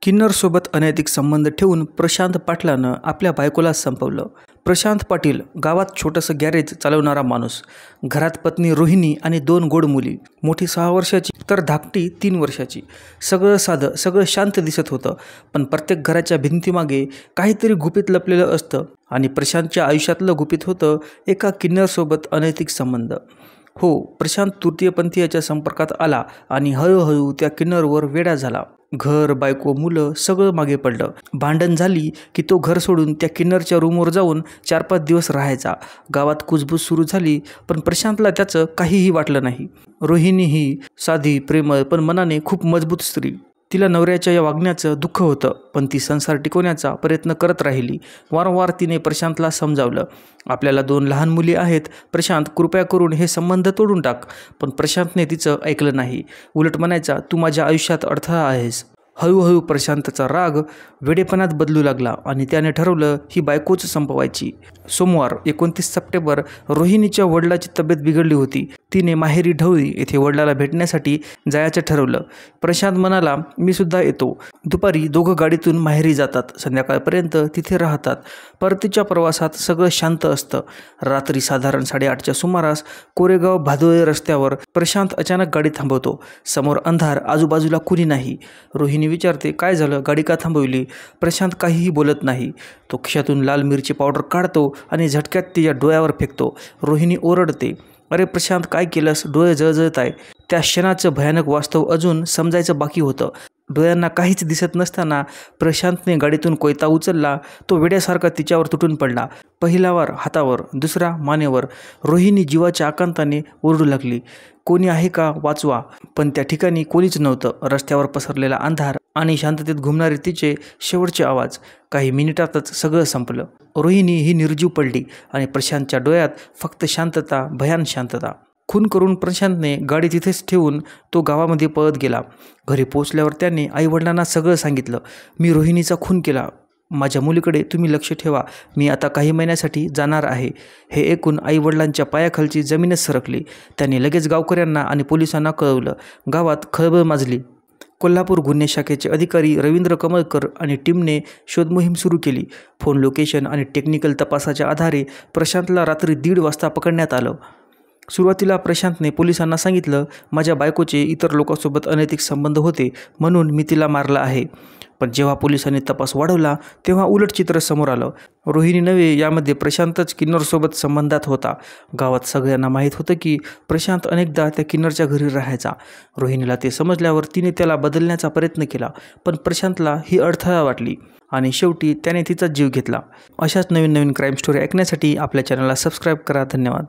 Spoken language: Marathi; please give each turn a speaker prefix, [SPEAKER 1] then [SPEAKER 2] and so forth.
[SPEAKER 1] किन्नरसोबत अनैतिक संबंध ठेवून प्रशांत पाटलानं आपल्या बायकोला संपवलं. प्रशांत पाटील गावात छोटंसं गॅरेज चालवणारा माणूस. घरात पत्नी रोहिणी आणि 2 गोड मुली, मोठी 6 वर्षाची तर धाकटी 3 वर्षाची. सगळं साधं, सगळं शांत दिसत होतं, पण प्रत्येक घराच्या भिंतीमागे काहीतरी गुपित लपलेलं असतं. आणि प्रशांतच्या आयुष्यातलं गुपित होतं एका किन्नरसोबत अनैतिक संबंध. हो, प्रशांत तृतीयपंथीयाच्या संपर्कात आला आणि हळूहळू त्या किन्नरवर वेडा झाला. घर, बायको, मुलं सगळं मागे पडलं. भांडण झाली की तो घर सोडून त्या किन्नरच्या रूमवर जाऊन 4-5 दिवस राहायचा. गावात कुजबूज सुरू झाली, पण प्रशांतला त्याचं काहीही वाटलं नाही. रोहिणी ही साधी, प्रेमळ पण मनाने खूप मजबूत स्त्री. तिला नवऱ्याच्या या वागण्याचं दुःख होतं, पण ती संसार टिकवण्याचा प्रयत्न करत राहिली. वारंवार तिने प्रशांतला समजावलं, आपल्याला 2 लहान मुली आहेत प्रशांत, कृपया करून हे संबंध तोडून टाक. पण प्रशांतने तिचं ऐकलं नाही. उलट म्हणायचा, तू माझ्या आयुष्यात अडथळा आहेस. हळूहळू प्रशांतचा राग वेडेपणात बदलू लागला आणि त्याने ठरवलं ही बायकोच संपवायची. सोमवार 29 सप्टेंबर रोहिणीच्या वडिलाची तब्येत बिघडली होती. तिने माहेरी ढवळी येथे वडिलाला भेटण्यासाठी जायचं ठरवलं. प्रशांत म्हणाला, मी सुद्धा येतो. दुपारी दोघं गाडीतून माहेरी जातात. संध्याकाळपर्यंत तिथे राहतात. परतीच्या प्रवासात सगळं शांत असतं. रात्री साधारण 8:30च्या सुमारास कोरेगाव भादोळे रस्त्यावर प्रशांत अचानक गाडी थांबवतो. समोर अंधार, आजूबाजूला कुणी नाही. रोहिणी विचारते, काय झालं, गाडी का थांबवली? प्रशांत काहीही बोलत नाही. तो खिशातून लाल मिरची पावडर काढतो आणि झटक्यात तिच्या डोळ्यावर फेकतो. रोहिणी ओरडते, अरे प्रशांत, काय केलंस? डोळे जळजळत आहे. त्या क्षणाचं भयानक वास्तव अजून समजायचं बाकी होतं. डोळ्यांना काहीच दिसत नसताना प्रशांतने गाडीतून कोयता उचलला. तो वेड्यासारखा तिच्यावर तुटून पडला. पहिला वार हातावर, दुसरा मानेवर. रोहिणी जीवाच्या आकांताने ओरडू लागली, कोणी आहे का, वाचवा. पण त्या ठिकाणी कोणीच नव्हतं. रस्त्यावर पसरलेला अंधार आणि शांततेत घुमणारे तिचे शेवटचे आवाज. काही मिनिटातच सगळं संपलं. रोहिणी ही निर्जीव पडली आणि प्रशांतच्या डोळ्यात फक्त शांतता, भयान शांतता. खून करून प्रशांतने गाडी तिथेच ठेवून तो गावामध्ये पळत गेला. घरी पोहोचल्यावर त्याने आईवडिलांना सगळं सांगितलं. मी रोहिणीचा खून केला. माझ्या मुलीकडे तुम्ही लक्ष ठेवा. मी आता काही महिन्यासाठी जाणार आहे. हे ऐकून आईवडिलांच्या पायाखालची जमीनच सरकली. त्यांनी लगेच गावकऱ्यांना आणि पोलिसांना कळवलं. गावात खळबळ माजली. कोल्हापूर गुन्हे शाखेचे अधिकारी रवींद्र कमळकर आणि टीमने शोधमोहीम सुरू केली. फोन लोकेशन आणि टेक्निकल तपासाच्या आधारे प्रशांतला रात्री 1:30 वाजता पकडण्यात आलं. सुरुवातीला प्रशांतने पोलिसांना सांगितलं, माझ्या बायकोचे इतर लोकांसोबत अनैतिक संबंध होते म्हणून मी तिला मारलं आहे. पण जेव्हा पोलिसांनी तपास वाढवला तेव्हा उलट चित्र समोर आलं. रोहिणी नव्हे, यामध्ये प्रशांतच किन्नरसोबत संबंधात होता. गावात सगळ्यांना माहीत होतं की प्रशांत अनेकदा त्या किन्नरच्या घरी राहायचा. रोहिणीला ते समजल्यावर तिने त्याला बदलण्याचा प्रयत्न केला, पण प्रशांतला ही अडथळा वाटली आणि शेवटी त्याने तिचा जीव घेतला. अशाच नवीन क्राईम स्टोरी ऐकण्यासाठी आपल्या चॅनलला सबस्क्राईब करा. धन्यवाद.